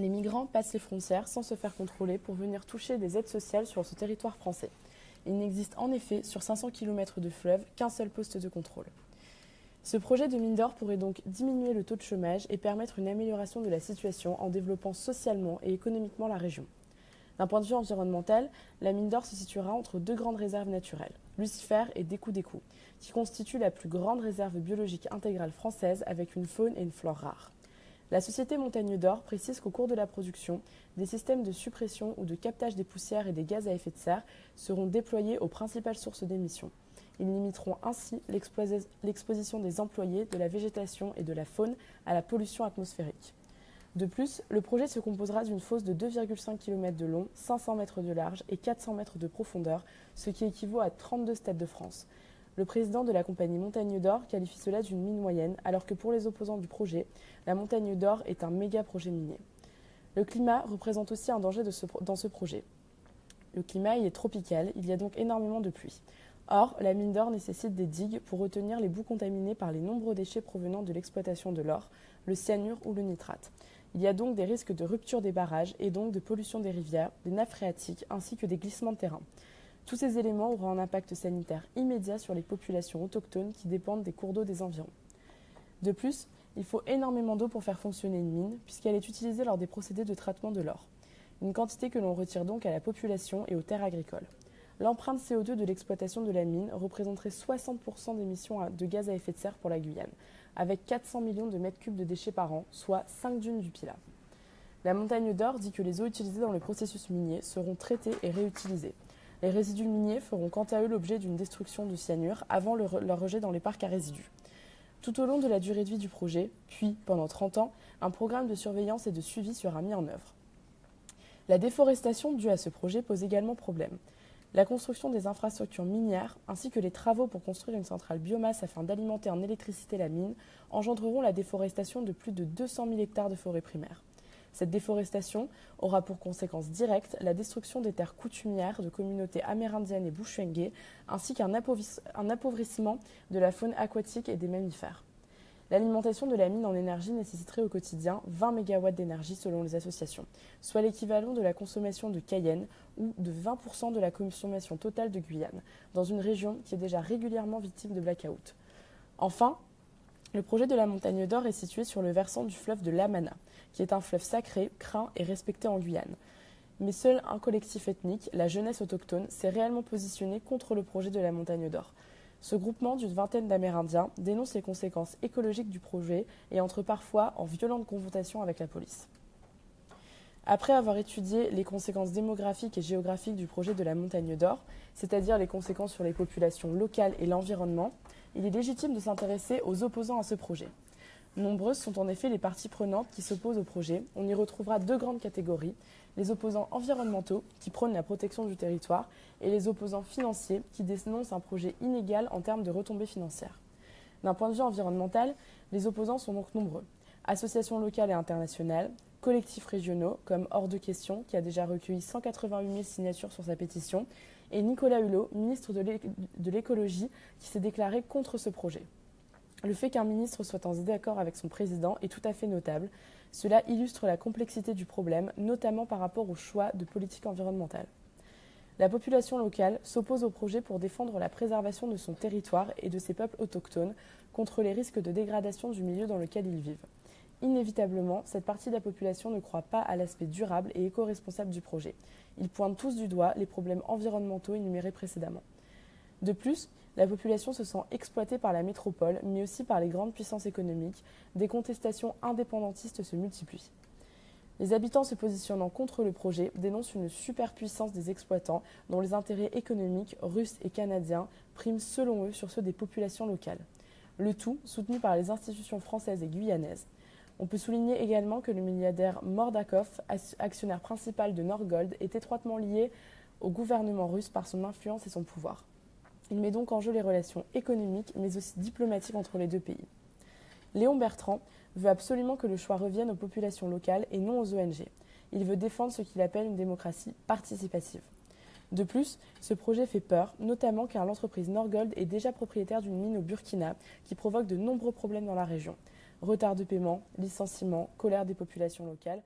Les migrants passent les frontières sans se faire contrôler pour venir toucher des aides sociales sur ce territoire français. Il n'existe en effet sur 500 km de fleuve qu'un seul poste de contrôle. Ce projet de mine d'or pourrait donc diminuer le taux de chômage et permettre une amélioration de la situation en développant socialement et économiquement la région. D'un point de vue environnemental, la mine d'or se situera entre deux grandes réserves naturelles, Lucifer et Décou-Décou, qui constituent la plus grande réserve biologique intégrale française avec une faune et une flore rares. La société Montagne d'Or précise qu'au cours de la production, des systèmes de suppression ou de captage des poussières et des gaz à effet de serre seront déployés aux principales sources d'émissions. Ils limiteront ainsi l'exposition des employés, de la végétation et de la faune à la pollution atmosphérique. De plus, le projet se composera d'une fosse de 2,5 km de long, 500 mètres de large et 400 mètres de profondeur, ce qui équivaut à 32 stades de France. Le président de la compagnie Montagne d'Or qualifie cela d'une mine moyenne, alors que pour les opposants du projet, la Montagne d'Or est un méga projet minier. Le climat représente aussi un danger dans ce projet. Le climat y est tropical, il y a donc énormément de pluie. Or, la mine d'or nécessite des digues pour retenir les boues contaminées par les nombreux déchets provenant de l'exploitation de l'or, le cyanure ou le nitrate. Il y a donc des risques de rupture des barrages et donc de pollution des rivières, des nappes phréatiques ainsi que des glissements de terrain. Tous ces éléments auront un impact sanitaire immédiat sur les populations autochtones qui dépendent des cours d'eau des environs. De plus, il faut énormément d'eau pour faire fonctionner une mine, puisqu'elle est utilisée lors des procédés de traitement de l'or. Une quantité que l'on retire donc à la population et aux terres agricoles. L'empreinte CO2 de l'exploitation de la mine représenterait 60% d'émissions de gaz à effet de serre pour la Guyane, avec 400 millions de mètres cubes de déchets par an, soit 5 dunes du Pilat. La Montagne d'Or dit que les eaux utilisées dans le processus minier seront traitées et réutilisées. Les résidus miniers feront quant à eux l'objet d'une destruction de cyanure avant leur rejet dans les parcs à résidus. Tout au long de la durée de vie du projet, puis pendant 30 ans, un programme de surveillance et de suivi sera mis en œuvre. La déforestation due à ce projet pose également problème. La construction des infrastructures minières ainsi que les travaux pour construire une centrale biomasse afin d'alimenter en électricité la mine engendreront la déforestation de plus de 200 000 hectares de forêts primaires. Cette déforestation aura pour conséquence directe la destruction des terres coutumières de communautés amérindiennes et bushwangés, ainsi qu'un appauvrissement de la faune aquatique et des mammifères. L'alimentation de la mine en énergie nécessiterait au quotidien 20 MW d'énergie selon les associations, soit l'équivalent de la consommation de Cayenne ou de 20% de la consommation totale de Guyane, dans une région qui est déjà régulièrement victime de blackout. Enfin, le projet de la Montagne d'Or est situé sur le versant du fleuve de l'Amana, qui est un fleuve sacré, craint et respecté en Guyane. Mais seul un collectif ethnique, la jeunesse autochtone, s'est réellement positionné contre le projet de la Montagne d'Or. Ce groupement d'une vingtaine d'Amérindiens dénonce les conséquences écologiques du projet et entre parfois en violente confrontation avec la police. Après avoir étudié les conséquences démographiques et géographiques du projet de la Montagne d'Or, c'est-à-dire les conséquences sur les populations locales et l'environnement, il est légitime de s'intéresser aux opposants à ce projet. Nombreuses sont en effet les parties prenantes qui s'opposent au projet. On y retrouvera deux grandes catégories, les opposants environnementaux qui prônent la protection du territoire et les opposants financiers qui dénoncent un projet inégal en termes de retombées financières. D'un point de vue environnemental, les opposants sont donc nombreux. Associations locales et internationales, collectifs régionaux comme Hors de question qui a déjà recueilli 188 000 signatures sur sa pétition et Nicolas Hulot, ministre de l'écologie, qui s'est déclaré contre ce projet. Le fait qu'un ministre soit en désaccord avec son président est tout à fait notable. Cela illustre la complexité du problème, notamment par rapport au choix de politique environnementale. La population locale s'oppose au projet pour défendre la préservation de son territoire et de ses peuples autochtones contre les risques de dégradation du milieu dans lequel ils vivent. Inévitablement, cette partie de la population ne croit pas à l'aspect durable et éco-responsable du projet. Ils pointent tous du doigt les problèmes environnementaux énumérés précédemment. De plus, la population se sent exploitée par la métropole, mais aussi par les grandes puissances économiques. Des contestations indépendantistes se multiplient. Les habitants se positionnant contre le projet dénoncent une superpuissance des exploitants dont les intérêts économiques russes et canadiens priment selon eux sur ceux des populations locales. Le tout soutenu par les institutions françaises et guyanaises. On peut souligner également que le milliardaire Mordakov, actionnaire principal de Norgold, est étroitement lié au gouvernement russe par son influence et son pouvoir. Il met donc en jeu les relations économiques mais aussi diplomatiques entre les deux pays. Léon Bertrand veut absolument que le choix revienne aux populations locales et non aux ONG. Il veut défendre ce qu'il appelle une démocratie participative. De plus, ce projet fait peur, notamment car l'entreprise Norgold est déjà propriétaire d'une mine au Burkina qui provoque de nombreux problèmes dans la région. Retard de paiement, licenciements, colère des populations locales.